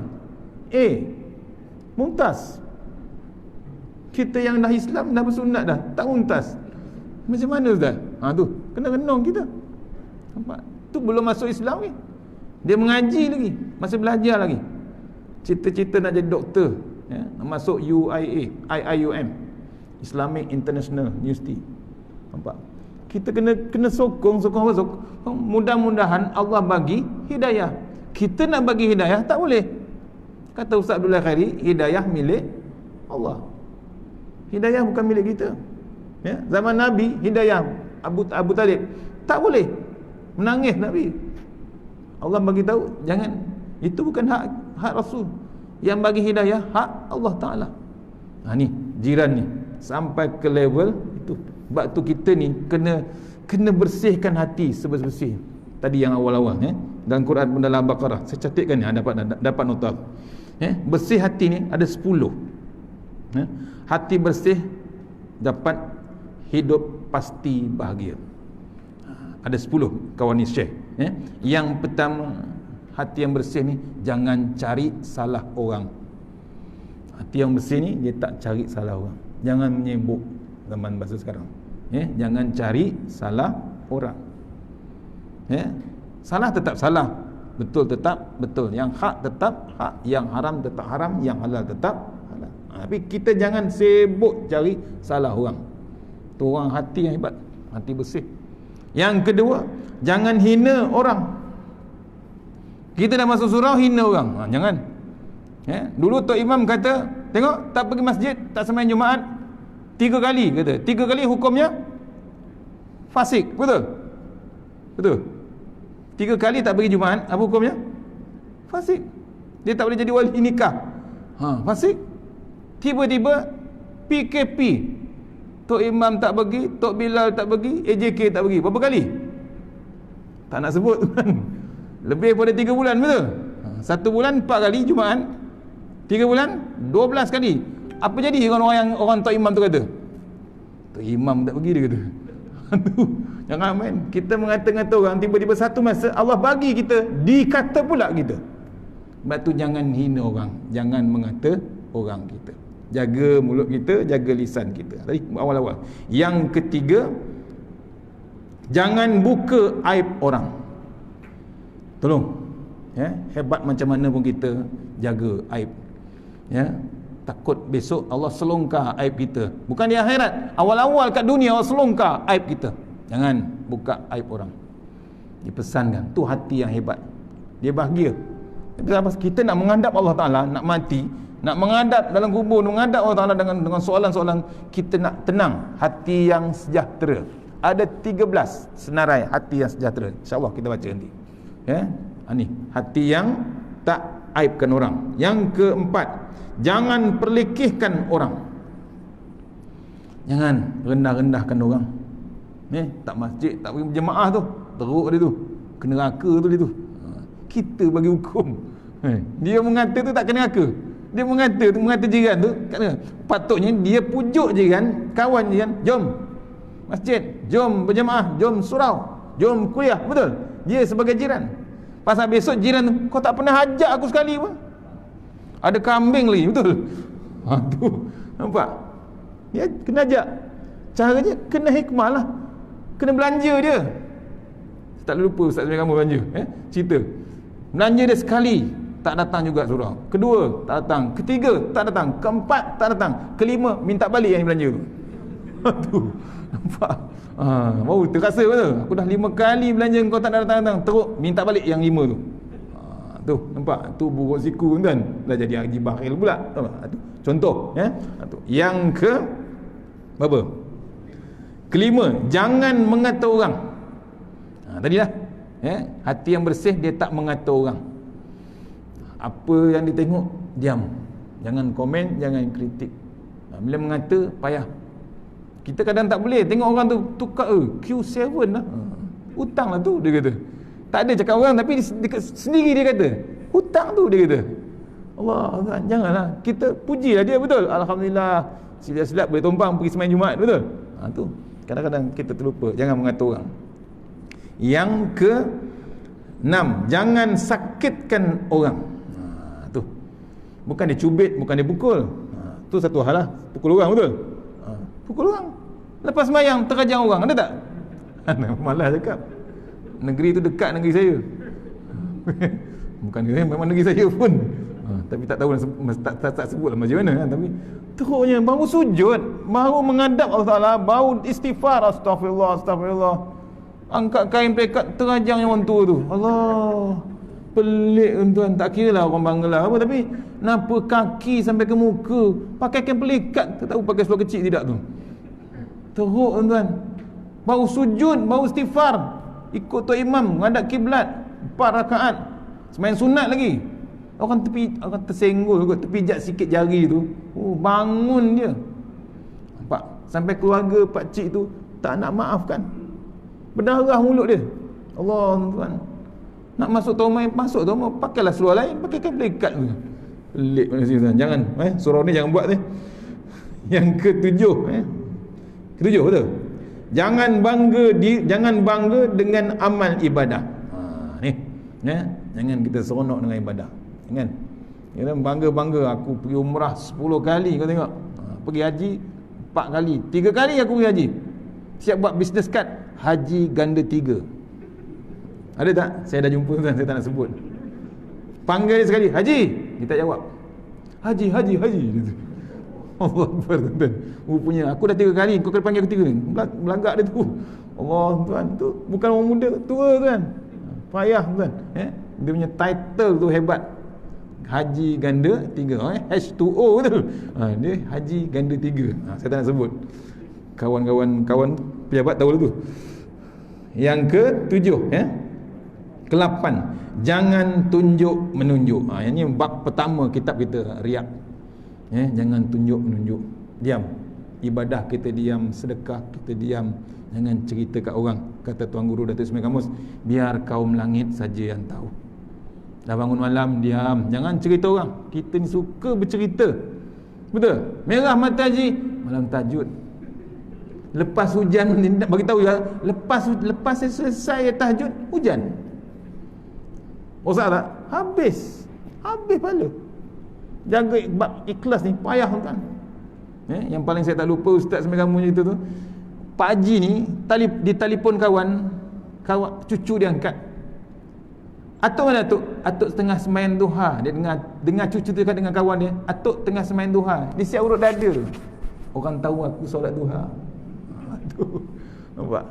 mumtaz. Kita yang dah Islam, dah bersunat dah, tak mumtaz. Macam mana Ustaz? Tu kena renung kita. Nampak? Tu belum masuk Islam ni. Dia mengaji lagi, masih belajar lagi. Cita-cita nak jadi doktor, ya, masuk IIUM, Islamic International University. Nampak? Kita kena sokong. Mudah-mudahan Allah bagi hidayah. Kita nak bagi hidayah tak boleh. Kata Ustaz Abdullah Khairi, hidayah milik Allah. Hidayah bukan milik kita. Ya, zaman Nabi hidayah Abu Talib tak boleh. Menangis Nabi. Allah bagi tahu jangan. Itu bukan hak Rasul. Yang bagi hidayah hak Allah Taala. Ni jiran ni sampai ke level itu. Sebab tu kita ni kena bersihkan hati sebersih. Tadi yang awal-awal dalam Quran dalam Al-Baqarah saya catatkan ni, dapat nota. Bersih hati ni ada 10. Hati bersih dapat hidup pasti bahagia. Ada 10 kawan ni share. Yang pertama, hati yang bersih ni jangan cari salah orang. Hati yang bersih ni dia tak cari salah orang. Jangan menyibuk zaman bahasa sekarang. Jangan cari salah orang. Salah tetap salah, betul tetap betul, yang hak tetap hak, yang haram tetap haram, yang halal tetap halal. Tapi kita jangan sibuk cari salah orang. Tu orang hati yang hebat, hati bersih. Yang kedua, jangan hina orang. Kita dah masuk surau hina orang. Jangan. Dulu Tok Imam kata, tengok tak pergi masjid, tak sembahyang Jumaat 3 kali kata. 3 kali hukumnya fasik. Betul? Betul. 3 kali tak pergi Jumaat, apa hukumnya? Fasik. Dia tak boleh jadi wali nikah. Fasik. Tiba-tiba PKP, Tok Imam tak pergi, Tok Bilal tak pergi, AJK tak pergi. Berapa kali? Tak nak sebut. Lebih pada 3 bulan, betul? 1 bulan 4 kali Jumaat, 3 bulan 12 kali. Apa jadi orang-orang yang orang Tok Imam tu kata? Tok Imam tak pergi, dia kata. Jangan main. Kita mengata-ngata orang, tiba-tiba satu masa Allah bagi kita, dikata pula kita. Sebab tu jangan hina orang, jangan mengata orang kita. Jaga mulut kita, jaga lisan kita. Tadi awal-awal. Yang ketiga, jangan buka aib orang. Tolong. Hebat macam mana pun kita jaga aib. Takut besok Allah selongkar aib kita. Bukan di akhirat, awal-awal kat dunia Allah selongkar aib kita. Jangan buka aib orang. Dipesankan, tu hati yang hebat. Dia bahagia. Kita nak menghadap Allah Ta'ala, nak mati, nak menghadap dalam kubur, menghadap Allah Ta'ala dengan soalan-soalan, kita nak tenang, hati yang sejahtera. Ada 13 senarai hati yang sejahtera. InsyaAllah kita baca nanti. Ni hati yang tak aibkan orang. Yang keempat, jangan perlekehkan orang. Jangan rendah-rendahkan orang. Tak masjid, tak pergi berjemaah tu, teruk dia tu, kena neraka tu dia tu. Kita bagi hukum. Dia mengata tu tak kena neraka. Dia mengata jiran tu kena. Patutnya dia pujuk jiran, kawan jiran, jom masjid, jom berjemaah, jom surau, jom kuliah. Betul? Dia sebagai jiran. Pasal besok jiran tu, kau tak pernah ajak aku sekali pun. Ada kambing lagi, betul? Tu nampak? Ya, kena ajak. Caranya kena hikmah lah. Kena belanja dia. Tak lupa Ustaz Zul kamu belanja. Cerita. Belanja dia sekali, tak datang juga surau. Kedua, tak datang. Ketiga, tak datang. Keempat, tak datang. Kelima, minta balik yang belanja tu. Tu. Nampak? Baru terasa betul. Aku dah 5 kali belanja kau tak datang-datang. Teruk, minta balik yang 5 tu. Tu, nampak? Tu buruk siku kan. Dah jadi haji bakhil pula. Tu. Contoh, tu. Yang ke berapa? Kelima, jangan mengata orang. Tadilah. Hati yang bersih dia tak mengata orang. Apa yang dia tengok, diam. Jangan komen, jangan kritik. Bila mengata, payah. Kita kadang tak boleh tengok orang tu tukar Q7 lah. Hutang lah tu, dia kata. Tak ada cakap orang, tapi sendiri dia kata hutang tu, dia kata. Allah, janganlah. Kita pujilah dia, betul. Alhamdulillah, silap-silap boleh tumpang pergi sembahyang Jumaat, betul. Tu kadang-kadang kita terlupa. Jangan mengata orang. Yang ke 6, jangan sakitkan orang. Tu bukan dia cubit, bukan dia pukul. Tu satu hal lah. Pukul orang, betul. Pukul orang. Lepas sembahyang terajang orang, ada tak? Malah cakap. Negeri tu dekat negeri saya. Bukan memang negeri saya pun. Tapi tak tahu tak sebutlah macam mana kan. Tapi teruknya baru sujud, baru menghadap Allah Ta'ala, baru istighfar, astagfirullah. Angkat kain pekat, terajang yang orang tua tu. Allah, pelik tuan. Tak kira lah orang Bangla apa, tapi kenapa kaki sampai ke muka pakai kain pelikat, tak tahu pakai seluar kecil tidak tu. Teruk tuan. Baru sujud, baru istighfar, ikut Tok Imam menghadap kiblat 4 rakaat, sembahyang sunat lagi. Orang tersenggol kot, terpijak sikit jari tu. Bangun dia. Nampak? Sampai keluarga pak cik tu tak nak maafkan. Berdarah mulut dia. Allah tuan. Nak masuk taumai, masuk taumai, pakailah seluar lain, pakai kain pelikat tu. Pelik mana sini tuan. Jangan, surau ni jangan buat ni. Yang ketujuh, ketujuh betul. Jangan bangga dengan amal ibadah. Ni, jangan kita seronok dengan ibadah. Jangan. Jangan bangga aku pergi umrah 10 kali, kau tengok. Pergi haji 4 kali, 3 kali aku pergi haji. Siap buat business card, haji ganda 3. Ada tak? Saya dah jumpa tuan, saya tak nak sebut. Panggil dia sekali, haji, dia tak jawab. Haji. Allah Akbar tuan. Rupanya aku dah 3 kali, kau kena panggil ketiga ni. Belagak dia tu. Allah tuan, tu bukan orang muda, tua tuan. Payah tuan. Dia punya title tu hebat. Haji ganda 3, H2O tu. Dia haji ganda 3. Saya tak nak sebut. Kawan pejabat tahu tu. Yang ke-7, ke-8, jangan tunjuk menunjuk. Yang ni bab pertama kitab kita, riak. Jangan tunjuk menunjuk. Diam. Ibadah kita diam, sedekah kita diam. Jangan cerita kat orang. Kata Tuan Guru Datuk Ismail Kamus, biar kaum langit saja yang tahu. Dah bangun malam, diam. Jangan cerita orang. Kita ni suka bercerita. Betul? Merah mata haji, malam tahajud. Lepas hujan, nak bagi tahu ya, lepas saya selesai tahajud, hujan. Usah tak? Habis pahala. Jaga ikhlas ni payah tuan. Yang paling saya tak lupa Ustaz sampai kamu cerita tu, Pak Haji ni ditelefon kawan cucu dia angkat. Atuk mana atuk? Atuk tengah sembahyang duha. Dia dengar cucu tu dekat dengan kawan dia, atuk tengah sembahyang duha. Dia siap urut dada. Orang tahu aku solat duha. Nampak?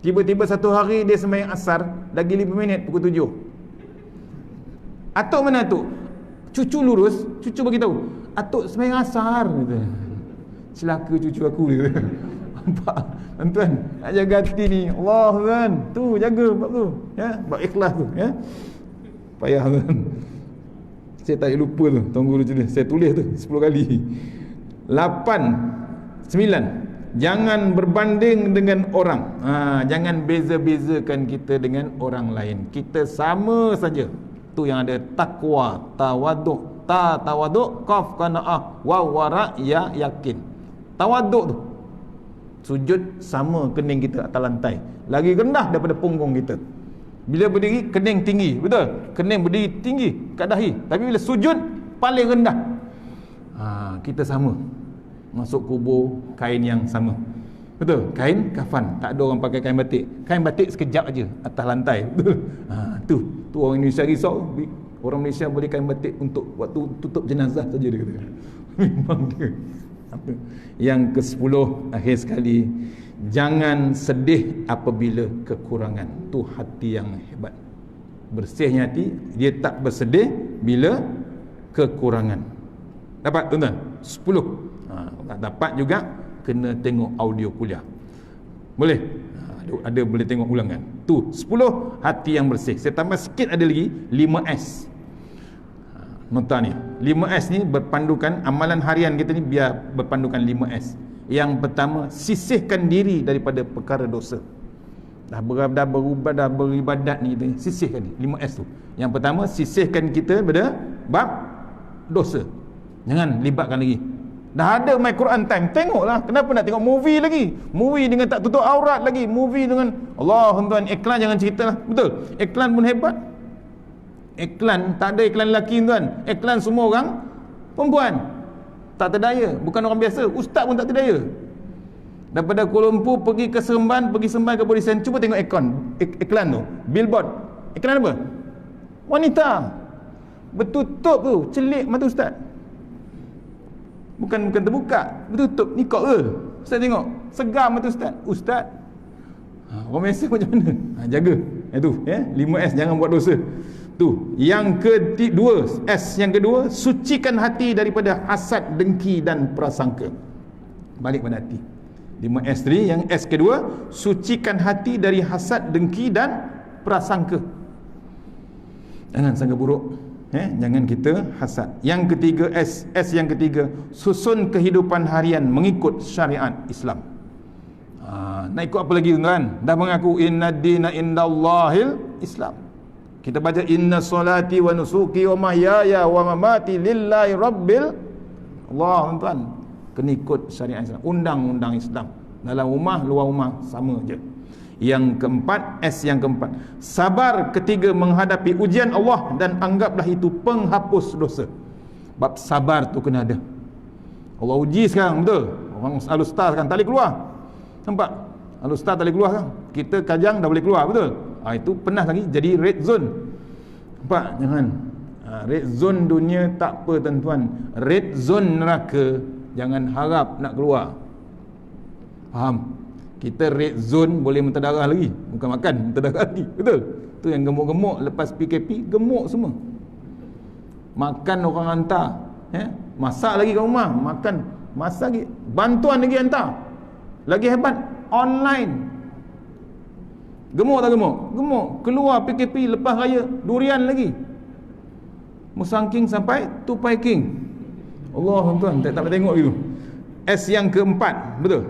Tiba-tiba satu hari dia sembahyang asar, lagi 5 minit pukul 7. Atuk mana atuk? Cucu lurus, cucu bagi tahu, atuk sembahyang asar kata. Celaka cucu aku dia. Nampak? Tuan, nak jaga hati ni. Allah tuan, tu jaga bab tu. Bab ikhlas tu, payah tuan. Saya tak lupa tu, Tuan Guru cerita. Saya tulis tu 10 kali. 8, 9. Jangan berbanding dengan orang. Jangan beza-bezakan kita dengan orang lain. Kita sama saja. Tu yang ada takwa, tawaduk, tawaduk, qaf qanaah, waw wara ya yakin. Tawaduk tu sujud sama kening kita atas lantai, lagi rendah daripada punggung kita. Bila berdiri kening tinggi, betul? Kening berdiri tinggi kat dahi, tapi bila sujud paling rendah. Kita sama. Masuk kubur kain yang sama. Betul? Kain kafan. Tak ada orang pakai kain batik. Kain batik sekejap aja atas lantai. Betul? Tu orang Indonesia risau. Orang Malaysia boleh kain batik untuk waktu tutup jenazah saja dia kata. Memang dia. Yang ke-10 akhir sekali, jangan sedih apabila kekurangan. Tu hati yang hebat. Bersihnya hati, dia tak bersedih bila kekurangan. Dapat tuan-tuan? 10. Tak dapat juga kena tengok audio kuliah. Boleh? Ada boleh tengok ulangan. Tu 10 hati yang bersih. Saya tambah sikit, ada lagi 5S. Nota ni 5S ni berpandukan amalan harian kita ni, biar berpandukan 5S. Yang pertama, sisihkan diri daripada perkara dosa. Dah berubah, dah beribadat ni kita sisihkan ni, 5S tu. Yang pertama, sisihkan kita daripada bab dosa. Jangan libatkan lagi. Dah ada My Quran Time, tengoklah. Kenapa nak tengok movie lagi? Movie dengan tak tutup aurat lagi. Movie dengan Allah tuan, iklan jangan ceritalah. Betul? Iklan pun hebat. Iklan, tak ada iklan lelaki tuan. Iklan semua orang perempuan. Tak terdaya. Bukan orang biasa. Ustaz pun tak terdaya. Daripada Kuala Lumpur pergi ke Seremban, pergi Seremban ke Bodisen, cuba tengok iklan tu. Billboard. Iklan apa? Wanita. Bertutup tu, celik mata ustaz. Bukan terbuka, bertutup. Ni kok ke? Ustaz tengok, segar mata ustaz. Ustaz, orang biasa macam mana? Jaga. Itu 5S, jangan buat dosa. Tu. Yang kedua, S yang kedua, sucikan hati daripada hasad, dengki dan prasangka. Balik pada hati. 5S tadi. Yang S kedua, sucikan hati dari hasad, dengki dan prasangka. Jangan sangka buruk. Jangan kita hasad. Yang ketiga, S yang ketiga, susun kehidupan harian mengikut syariat Islam. Nak ikut apa lagi tuan? Dah mengaku inna dina indallahil Islam. Kita baca inna solati wa nusuki wa mahyaya wa mamati lillahi rabbil Allah tuan. Kena ikut syariat Islam, undang-undang Islam. Dalam rumah, luar rumah sama je. Yang keempat, S yang keempat, sabar ketika menghadapi ujian Allah dan anggaplah itu penghapus dosa. Bab sabar tu kena ada. Allah uji sekarang, betul? Orang Al-Ustaz sekarang tak boleh keluar. Nampak? Al-Ustaz tak boleh keluar sekarang. Kita kajang dah boleh keluar, betul? Itu pernah lagi jadi red zone. Nampak? Jangan. Red zone dunia tak apa tuan-tuan. Red zone neraka jangan harap nak keluar. Faham? Kita red zone boleh muntah darah lagi, bukan makan muntah darah lagi. Betul? Tu yang gemuk-gemuk lepas PKP gemuk semua. Makan orang hantar, masak lagi kat rumah, makan, masak lagi, bantuan lagi hantar. Lagi hebat, online. Gemuk tak gemuk? Gemuk. Keluar PKP lepas raya, durian lagi. Musangking sampai tupai king. Allah tuan, tak boleh tengok gitu. S yang keempat, betul?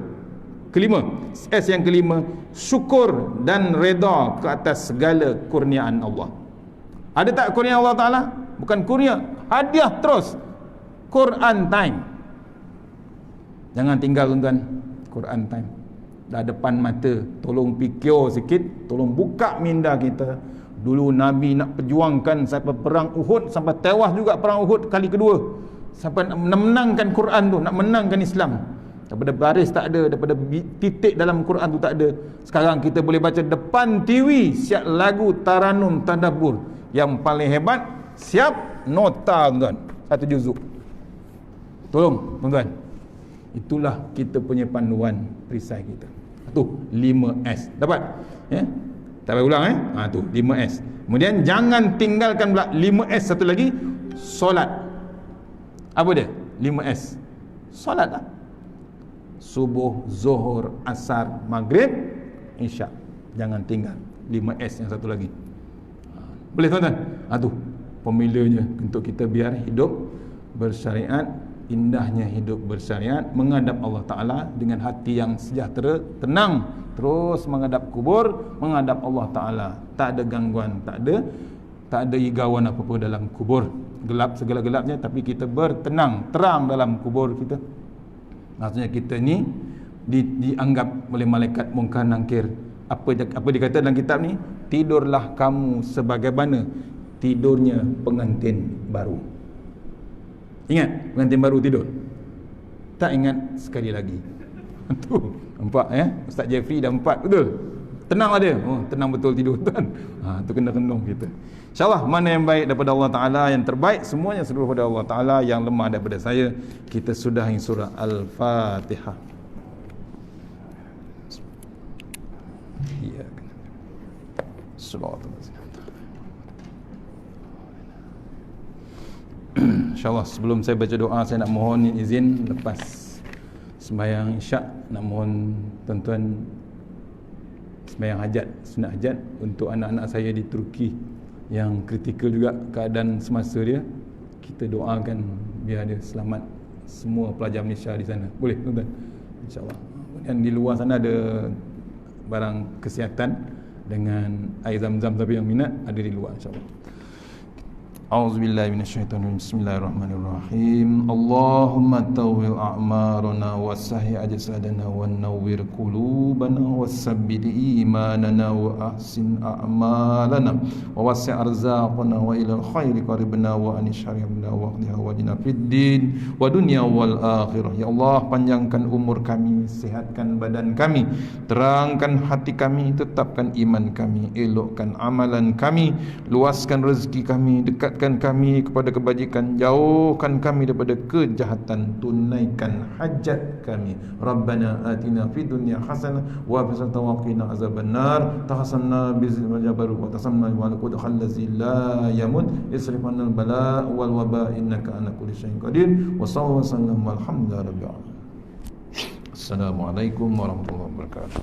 Kelima, S yang kelima, syukur dan reda ke atas segala kurniaan Allah. Ada tak kurnia Allah Ta'ala? Bukan kurnia, hadiah terus. Quran time. Jangan tinggal tuan-tuan. Quran time dah depan mata, tolong fikir sikit, tolong buka minda kita. Dulu Nabi nak perjuangkan sampai perang Uhud, sampai tewas juga perang Uhud kali kedua, sampai nak menangkan Quran tu, nak menangkan Islam. Daripada baris tak ada, daripada titik dalam Quran tu tak ada. Sekarang kita boleh baca depan TV siap lagu Taranum Tadabbur. Yang paling hebat, siap nota tuan, satu juzuk. Tolong tuan-tuan, itulah kita punya panduan perisai kita. Tu 5S. Dapat? Tak payah ulang tu 5S. Kemudian jangan tinggalkan pula 5S satu lagi, solat. Apa dia? 5S. Solat lah. Subuh, Zuhur, Asar, Maghrib, Isyak. Jangan tinggal 5S yang satu lagi. Boleh tuan-tuan? Tu pemilanya untuk kita biar hidup bersyariat. Indahnya hidup bersyariat, menghadap Allah Ta'ala dengan hati yang sejahtera, tenang, terus menghadap kubur, menghadap Allah Ta'ala. Tak ada gangguan, tak ada igauan apa-apa dalam kubur. Gelap segala-gelapnya, tapi kita bertenang, terang dalam kubur kita. Maksudnya kita ni dianggap oleh malaikat Munkar Nakir. Apa dikata dalam kitab ni? Tidurlah kamu sebagaimana tidurnya pengantin baru. Ingat pengantin baru tidur? Tak ingat sekali lagi. Tu nampak Ustaz Jeffrey dah 4, betul? Tenang lah dia. Tenang betul tidur tuan. Tu kena renung kita. InsyaAllah mana yang baik daripada Allah Ta'ala, yang terbaik semuanya seluruh daripada Allah Ta'ala, yang lemah daripada saya. Kita sudahi surah Al-Fatihah. Ya. Subhanallah. InsyaAllah sebelum saya baca doa, saya nak mohon izin lepas sembahyang isyak, nak mohon tuan-tuan sembahyang hajat, sunat hajat untuk anak-anak saya di Turki yang kritikal juga keadaan semasa dia. Kita doakan biar dia selamat, semua pelajar Malaysia di sana. Boleh tuan-tuan? InsyaAllah. Dan di luar sana ada barang kesihatan dengan air zam-zam, tapi yang minat ada di luar insyaAllah. A'udzubillahi minasyaitonirrajim. Bismillahirrahmanirrahim. Allahumma tawwil a'marana wasahi ajsadana wa nawwir qulubana wasabbit imanana wa ahsin a'malana wa wasi' arzaqana wa ilal khairi qaribna wa anishharibna wa qdiha wajina fid din wa dunya wal akhirah. Ya Allah, panjangkan umur kami, sihatkan badan kami, terangkan hati kami, tetapkan iman kami, elokkan amalan kami, luaskan rezeki kami, dekatkan kami kepada kebajikan, jauhkan kami daripada kejahatan, tunaikan hajat kami. Rabbana atina fid dunya hasanah wa fil akhirati wa qina azabannar. Tahassanna bizil jabaru wa tasamma wa laqad khallazi la yamut isrif anil bala wal waba innaka ala kulli syai'in qadir. Wa sallallahu alaihi wasallam walhamdulillahi rabbil alamin. Assalamualaikum warahmatullahi wabarakatuh.